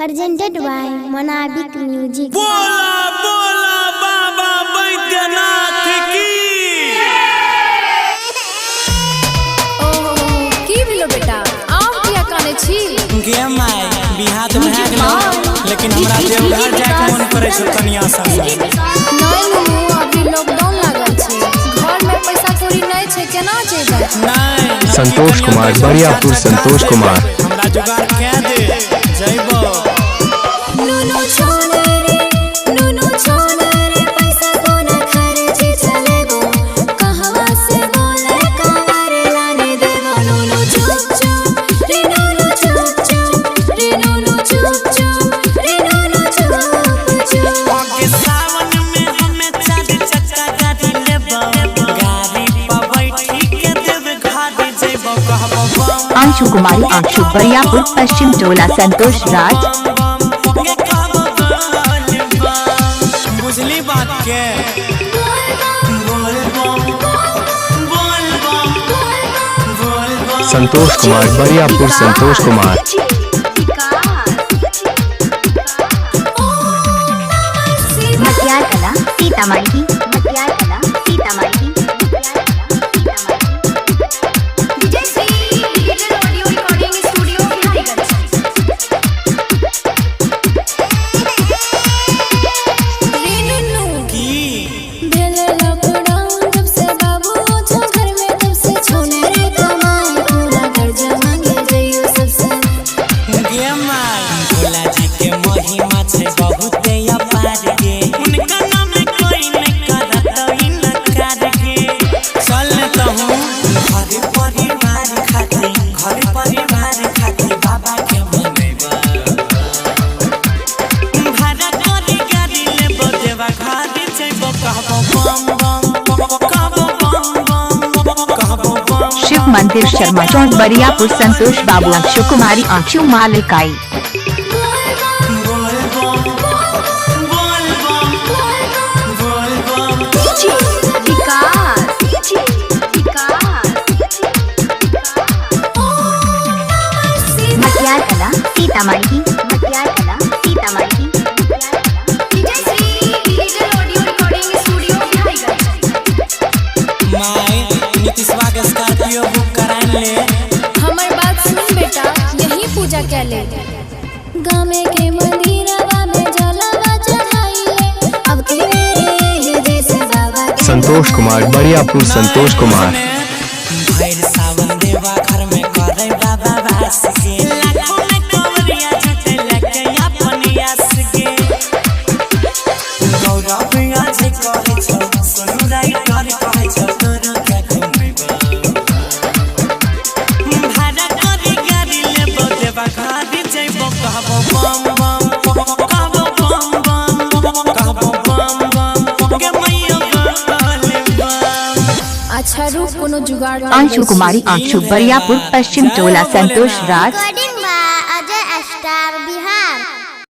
presented by Monabik Music. बोला बोला बाबा बैद्यनाथ की। की भेलो बेटा आम किया काने छी गे माय बिहार तो भए गेलो लेकिन हमरा देवघर जाय के मन करे छै कनिया संग। नहीं नु अभी लॉकडाउन लागल छै घर में पैसा कौड़ी नहीं छै केना जेबै। नहीं संतोष कुमार बरियापुर संतोष कुमार हमरा जुगाड़ के दे जइबो। नुनु छोड़ रे पैसा कोना खर्चे चलेबो कहवा से बोले कावर लाने देबो। नुनु चुप चुप रे नुनु चुप चुप रे नुनु चुप चुप रे नुनु चुप चुप। आगे सावन में हमें चार चक्का गाड़ी लेबो गाड़ी पर बैठी के देवघर जइबो कहबो। अंशु कुमारी अंशु बरियापुर पश्चिम टोला संतोष राज। बुझली बात के संतोष कुमार बरियापुर संतोष कुमार मटियार कला सीतामढ़ी मटियार कला सीतामढ़ी। शिव मंदिर शर्मा चौक बरियापुर संतोष बाबू अंशु कुमारी अंशु मालिकाई। मटियार कला सीतामढ़ी मटियार कला सीतामढ़ी। नीतीशवा के स्कॉर्पियो बुक करान ले। हमर बात सुन बेटा यही पूजा के ले गामे के मंदिरवा में जलवा चढ़ाइले अब के ये जैसे बाबा के। संतोष कुमार बरियापुर संतोष कुमार भैर सावन देवा घर में करे बाबा वास के लाखों में कवरिया छटे लगे अपन यास के गौरव आज कहे छौ सुनु राई कर कहे छौ तोरो क्या घुमबा भाड़ा करी गाड़ी लेबो देवा घर जइबो कहबो बम बम कहबो बम बम कहबो बम बम के मैया बोले बम। अच्छा रुक कोनो जुगाड़ अंशु कुमारी अंशु बरियापुर पश्चिम टोला संतोष राज। Recording by Ajay Star Bihar.